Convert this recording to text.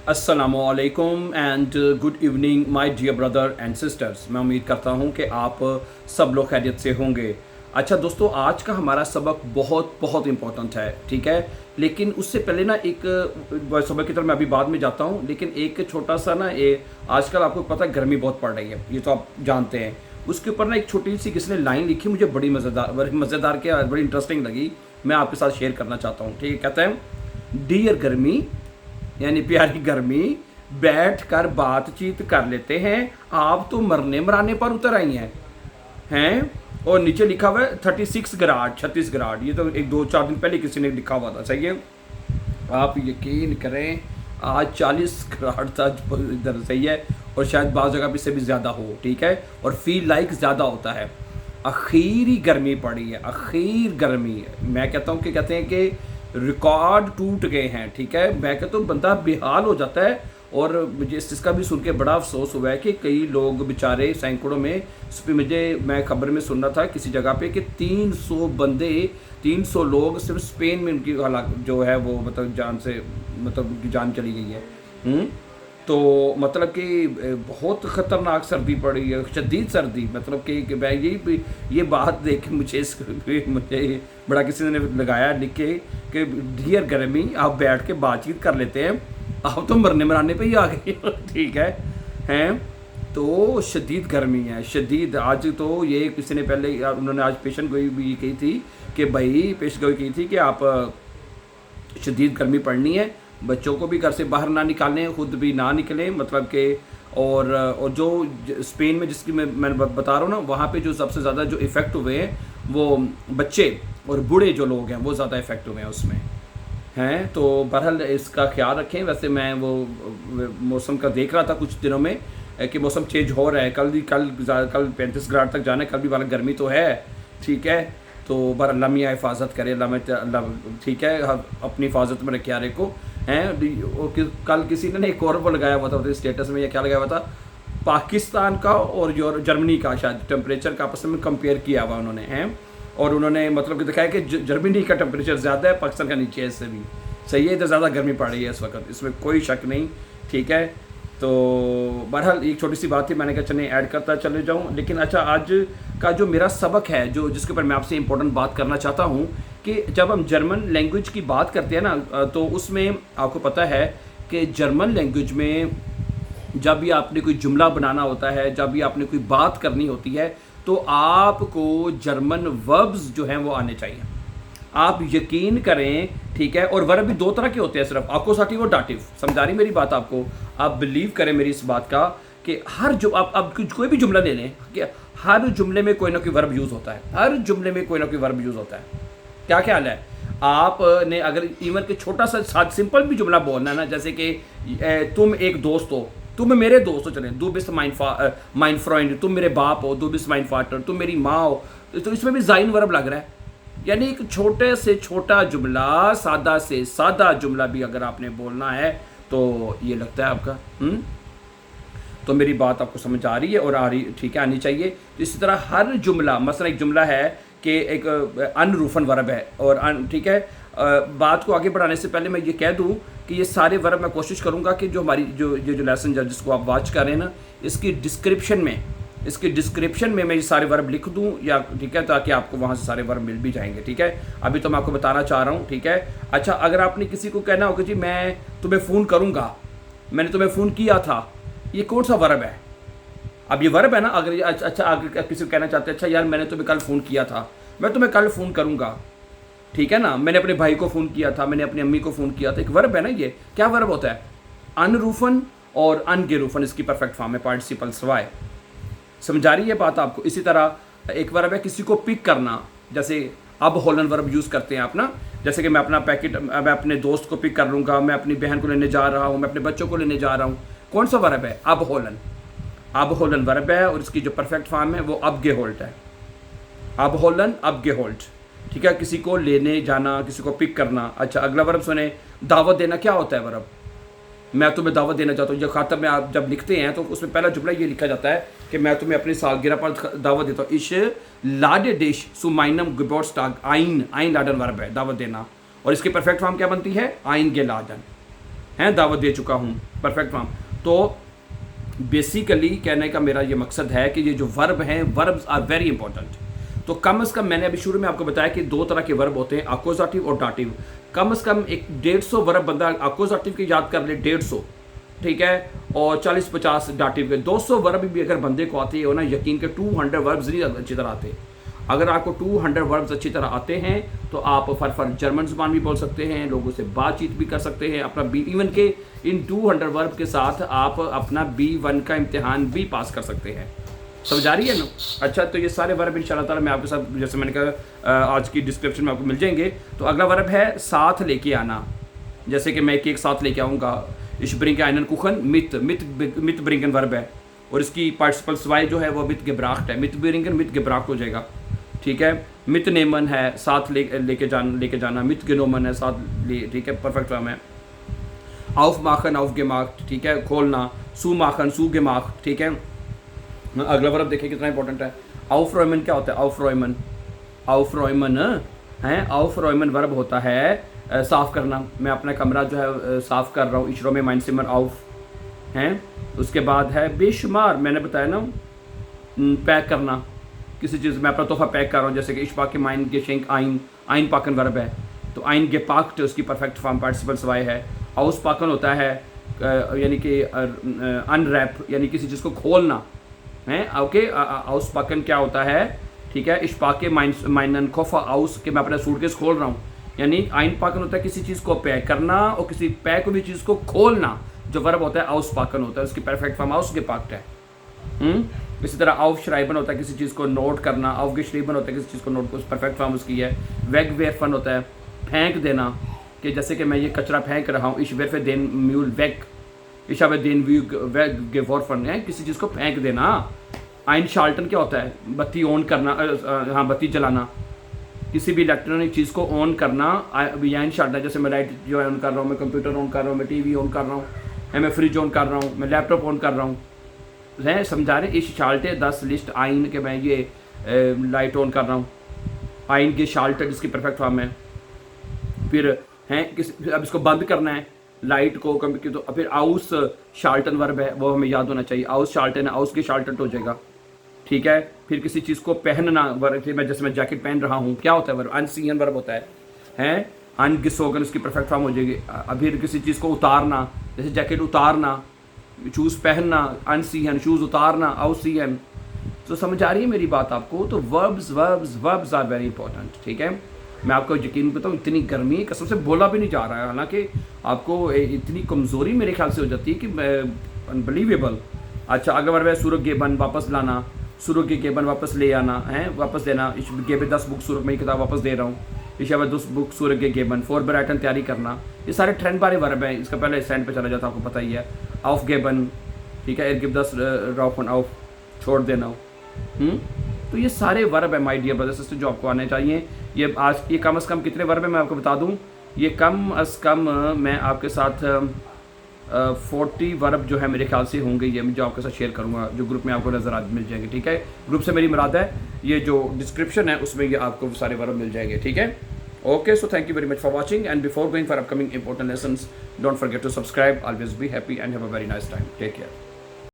अस्सलामुअलैकुम and good evening my dear brother and sisters. मैं उम्मीद करता हूं कि आप सब लोग खैरियत से होंगे। अच्छा दोस्तों, आज का हमारा सबक बहुत बहुत इम्पोर्टेंट है, ठीक है। लेकिन उससे पहले ना एक सबक की तरफ मैं अभी बाद में जाता हूं, लेकिन एक छोटा सा ना ये आजकल आपको पता है गर्मी बहुत पड़ रही है, ये तो आप जानते हैं। उसके ऊपर ना एक छोटी सी किसी ने लाइन लिखी, मुझे बड़ी मज़ेदार के बड़ी इंटरेस्टिंग लगी, मैं आपके साथ शेयर करना चाहता हूँ, ठीक है। कहते हैं, डियर गर्मी यानी प्यारी गर्मी, बैठ कर बातचीत कर लेते हैं, आप तो मरने मराने पर उतर आई हैं। और नीचे लिखा हुआ है 36 ग्राड 36 ग्राड, ये तो एक दो चार दिन पहले किसी ने लिखा हुआ था, सही है। आप यकीन करें आज 40 ग्राड था इधर, सही है। और शायद बाज़ जगह भी से भी ज़्यादा हो, ठीक है। और फील लाइक ज़्यादा होता है। आखिरी गर्मी पड़ी है, आखिर गर्मी। मैं कहता हूँ कि कहते हैं कि रिकॉर्ड टूट गए हैं, ठीक है। मैं कहता हूँ बंदा बेहाल हो जाता है। और मुझे इस चीज़ का भी सुन के बड़ा अफसोस हुआ है कि कई लोग बेचारे सैकड़ों में, इस पर मैं खबर में सुन रहा था किसी जगह पे कि 300 बंदे, 300 लोग सिर्फ स्पेन में उनकी हालात जो है वो मतलब जान से मतलब जान चली गई है। तो मतलब कि बहुत ख़तरनाक सर्दी पड़ी है, शदीद सर्दी। मतलब कि मैं ये बात देख के मुझे बड़ा किसी ने लगाया लिख के कि डियर गर्मी, आप बैठ के बातचीत कर लेते हैं, आप तो मरने मराने पे ही आ गए ठीक है हैं। तो शदीद गर्मी है, शदीद। आज तो ये किसी ने पहले उन्होंने आज पेशन गोई भी कही थी कि भाई पेश गोई की थी कि आप शदीद गर्मी पड़नी है, बच्चों को भी घर से बाहर ना निकालें, खुद भी ना निकलें, मतलब कि और जो स्पेन में जिसकी मैं बता रहा हूँ ना, वहाँ पे जो सबसे ज़्यादा जो इफ़ेक्ट हुए हैं वो बच्चे और बूढ़े जो लोग हैं वो ज़्यादा इफ़ेक्ट हुए हैं उसमें हैं। तो बहरहाल इसका ख्याल रखें। वैसे मैं वो मौसम का देख रहा था कुछ दिनों में कि मौसम चेंज हो रहा है। कल 35 ग्राड तक जाना है, कल भी वाला गर्मी तो है, ठीक है। तो बर अल्लाह मियाँ हिफाजत करे, अल्लाह ठीक है, अपनी हिफाजत में रखे यारे को हैं। कल किसी ने एक और वो लगाया हुआ था स्टेटस में, या क्या लगाया हुआ था, पाकिस्तान का और जर्मनी का शायद टेम्परेचर का आपस में कंपेयर किया हुआ उन्होंने हैं। और उन्होंने मतलब कि दिखाया कि जर्मनी का टेम्परेचर ज़्यादा है, पाकिस्तान का नीचे है, इससे भी सही है। इधर ज़्यादा गर्मी पड़ रही है इस वक्त, इसमें कोई शक नहीं, ठीक है। तो बहरहाल एक छोटी सी बात थी, मैंने कहा चले ऐड करता चले जाऊँ। लेकिन अच्छा, आज का जो मेरा सबक है जो जिसके ऊपर मैं आपसे इंपॉर्टेंट बात करना चाहता हूँ कि जब हम जर्मन लैंग्वेज की बात करते हैं ना, तो उसमें आपको पता है कि जर्मन लैंग्वेज में जब भी आपने कोई जुमला बनाना होता है, जब भी आपने कोई बात करनी होती है, तो आपको जर्मन वर्ब्स जो हैं वो आने चाहिए। आप यकीन करें, ठीक है। और वर्ब भी दो तरह के होते हैं, सिर्फ आकोसाटिव और डाटिव। समझा रही मेरी बात आपको? आप बिलीव करें मेरी इस बात का कि हर जो आप कोई भी जुमला ले लें कि हर जुमले में कोई ना कोई वर्ब यूज़ होता है, हर जुमले में कोई ना कोई वर्ब यूज़ होता है। क्या ख्याल है? आपने अगर इवन के छोटा सा सिंपल भी जुमला बोलना है ना, जैसे कि तुम एक दोस्त हो, तुम मेरे दोस्त हो, चले दू बिस्ट माइन फ्रेंड, तुम मेरे बाप हो, दू बिस्ट माइन फादर, तुम मेरी माँ हो, तो इसमें भी जाइन वर्ब लग रहा है। यानी एक छोटे से छोटा जुमला, सादा से सादा जुमला भी अगर आपने बोलना है तो ये लगता है आपका। तो मेरी बात आपको समझ आ रही है और आ रही, ठीक है, आनी चाहिए। तो इसी तरह हर जुमला, मसलन एक जुमला है कि एक अनरूफन वर्ब है और ठीक है। बात को आगे बढ़ाने से पहले मैं ये कह दूं कि ये सारे वर्ब मैं कोशिश करूंगा कि जो हमारी जो लेसन जिसको आप वॉच कर रहे हैं ना, इसकी डिस्क्रिप्शन में मैं ये सारे वर्ब लिख दूं, या ठीक है, ताकि आपको वहाँ से सारे वर्ब मिल भी जाएंगे, ठीक है। अभी तो मैं आपको बताना चाह रहा हूँ, ठीक है। अच्छा, अगर आपने किसी को कहना हो कि जी मैं तुम्हें फ़ोन करूँगा, मैंने तुम्हें फ़ोन किया था, ये कौन सा वर्ब है? अब ये वर्ब है ना। अगर अच्छा अगर किसी को कहना चाहते हैं, अच्छा यार मैंने तुम्हें कल फ़ोन किया था, मैं तुम्हें कल फ़ोन करूँगा, ठीक है ना। मैंने अपने भाई को फ़ोन किया था, मैंने अपनी अम्मी को फ़ोन किया था, एक वर्ब है ना। ये क्या वर्ब होता है? अनरूफन और अनगेरूफन, इसकी परफेक्ट फॉर्म है, पार्टिसिपल सवाए। समझा रही है बात आपको? इसी तरह एक वर्ब है किसी को पिक करना, जैसे अब होलन वर्ब यूज़ करते हैं आप ना। जैसे कि मैं अपना पैकेट, मैं अपने दोस्त को पिक कर लूँगा, मैं अपनी बहन को लेने जा रहा हूँ, मैं अपने बच्चों को लेने जा रहा हूँ। कौन सा वर्ब है? अब होलन वर्ब है, और इसकी जो परफेक्ट फॉर्म है वो अब गेहोल्ट है। अब होलन अब गेहोल्ट, ठीक है। किसी को लेने जाना, किसी को पिक करना। अच्छा, अगला वर्ब सुने, दावत देना। क्या होता है वर्ब? मैं तुम्हें दावत देना चाहता हूँ। जब खातर में आप जब लिखते हैं तो उसमें पहला जुमला ये लिखा जाता है कि मैं तुम्हें अपनी सालगिरह पर दावत देता हूँ। इश लाडे डिश सु माइनम गेबोर्ट्स्टाग आइन, आइन लाडन वर्ब है, दावत देना। और इसकी परफेक्ट फॉर्म क्या बनती है? आइन गे लाडन। हैं, दावत दे चुका हूँ, परफेक्ट फॉर्म। तो बेसिकली कहने का मेरा ये मकसद है कि ये जो वर्ब हैं, वर्ब्स आर वेरी इंपॉर्टेंट। तो कम से कम मैंने अभी शुरू में आपको बताया कि दो तरह के वर्ब होते हैं, अकोजाटिव और डाटिव। कम से कम एक 150 वर्ब बंदा अकोजाटिव के याद कर ले, 150, ठीक है, और 40-50 डाटिव के। 200 वर्ब भी अगर बंदे को आते हो ना, यकीन के 200 वर्ब्स नहीं अच्छी तरह आते। अगर आपको 200 वर्ब्स अच्छी तरह आते हैं तो आप फर जर्मन ज़ुबान भी बोल सकते हैं, लोगों से बातचीत भी कर सकते हैं, अपना इवन के इन 200 वर्ब के साथ आप अपना B1 का इम्तिहान भी पास कर सकते हैं। समझ आ रही है ना? अच्छा, तो ये सारे वर्ब इंशाल्लाह ताला मैं आपके साथ, जैसे मैंने कहा, आज की डिस्क्रिप्शन में आपको मिल जाएंगे। तो अगला वर्ब है साथ लेके आना। जैसे कि मैं एक साथ लेके आऊँगा, इश ब्रिंग आइनन कुखन, मित ब्रिंगन वर्ब है, और इसकी पार्टिसिपल स्वाई जो है वो मित गेब्राख्ट है, मित ब्रिंगन मित गेब्राख्ट हो जाएगा, ठीक है। मित नेमन है, साथ लेके जाना, मित गेनोमन है, साथ ले, ठीक है, परफेक्ट फॉर्म है। आउफ माखन आउफ गेमाख, ठीक है, खोलना, सू माखन सू गेमाख, ठीक है। अगला वर्ब देखिए कितना इंपॉर्टेंट है। आउफ रोयमन क्या होता है? आउफ रोयमन है, आउफ रोयमन वर्ब होता है साफ़ करना। मैं अपना कमरा जो है साफ़ कर रहा हूँ, इशरो में माइंड सिमर आउफ हैं। उसके बाद है बेशुमार, मैंने बताया ना, पैक करना किसी चीज़ में, अपना तोहफा पैक कर रहा हूँ, जैसे कि इश्पा के माइन के शेंक आइन पाकन वर्ब है, तो आइन के पाकट उसकी परफेक्ट फॉर्म पार्टिसिपल सवाई है। आउस पाकन होता है यानी कि अनरैप, यानी किसी चीज़ को खोलना है, ओके। आउस पाकन क्या होता है, ठीक है, इश्पा के माइनन खोफा आउस के, मैं अपना सूटकेस खोल रहा हूँ, यानी आइन पाकन होता है किसी चीज़ को पैक करना और किसी पैक हुई चीज़ को खोलना, जो वर्ब होता है आउस पाकन होता है, उसकी परफेक्ट फॉर्म आउस के पाकट है। इसी तरह आउफ श्राइबन होता है किसी चीज़ को नोट करना, आउफ के श्रीबन होता है किसी चीज़ को नोट, उस परफेक्ट फॉर्म उसकी है। वेग वेरफन होता है फेंक देना, कि जैसे कि मैं ये कचरा फेंक रहा हूँ, इश वेरफे देन म्यूल वेग, इशावे देन वेग गेवॉरफन है, किसी चीज़ को फेंक देना। आइन शाल्टन क्या होता है? बत्ती ऑन करना, हाँ, बत्ती जलाना, किसी भी इलेक्ट्रॉनिक चीज़ को ऑन करना। आइन शाल्टन, जैसे मैं लाइट जो है ऑन कर रहा हूँ, मैं कंप्यूटर ऑन कर रहा हूँ, मैं TV ऑन कर रहा हूँ, मैं फ्रिज ऑन कर रहा हूँ, मैं लैपटॉप ऑन कर रहा हूँ, हैं, समझा रहे? इस शाल्टे 10 लिस्ट आइन के मैं ये लाइट ऑन कर रहा हूँ, आइन के शाल्टे जिसकी परफेक्ट फॉर्म है। फिर हैं अब इसको बंद करना है लाइट को, तो फिर आउस शाल्टन वर्ब है, वो हमें याद होना चाहिए। आउस शाल्टन है, आउस के शाल्टन हो जाएगा, ठीक है। फिर किसी चीज़ को पहनना वर्ब, मैं जैसे मैं जैकेट पहन रहा हूँ, क्या होता है वर्ब? अनसीहन वर्ब होता है, हैं, अनगिसोगन उसकी परफेक्ट फॉर्म हो जाएगी। फिर किसी चीज़ को उतारना, जैसे जैकेट उतारना, शूज़ पहनना, अनसीहन, शूज़ उतारना, आउसीहन। तो समझ आ रही है मेरी बात आपको? तो वर्ब्स आर वेरी इंपॉर्टेंट, ठीक है। मैं आपको यकीन बताऊँ, इतनी गर्मी कसम से बोला भी नहीं जा रहा है, हालांकि आपको इतनी कमज़ोरी मेरे ख्याल से हो जाती है कि अनबिलीवेबल। अच्छा, अगर वर्ब है सूरग गेबन, वापस लाना, सूरग के गेबन वापस ले आना है, वापस देना। इस गेबे 10 बुक सूरग में किताब वापस दे रहा हूँ, इशावा 10 बुक सूरग के गेबन, फॉर बराटन तैयारी करना। ये सारे ट्रेंड बारे वर्ब हैं। इसका पहले स्टैंड पे चला जाता, आपको पता ही है। आउफ गेबन, ठीक है, गिव 10 रॉफन आउफ, छोड़ देना। तो ये सारे वर्ब है माय डियर ब्रदर सिस्टर, जो आपको आने चाहिए। ये आज ये कम से कम कितने वर्ब है मैं आपको बता दूं, ये कम से कम मैं आपके साथ 40 वर्ब जो है मेरे ख्याल से होंगे, ये जो आपके साथ शेयर करूंगा, जो ग्रुप में आपको नज़र आज मिल जाएंगे, ठीक है। ग्रुप से मेरी मुराद है ये जो डिस्क्रिप्शन है उसमें ये आपको सारे वर्ब मिल जाएंगे, ठीक है। Okay, so thank you very much for watching, and before going for upcoming important lessons, don't forget to subscribe. Always be happy and have a very nice time. Take care.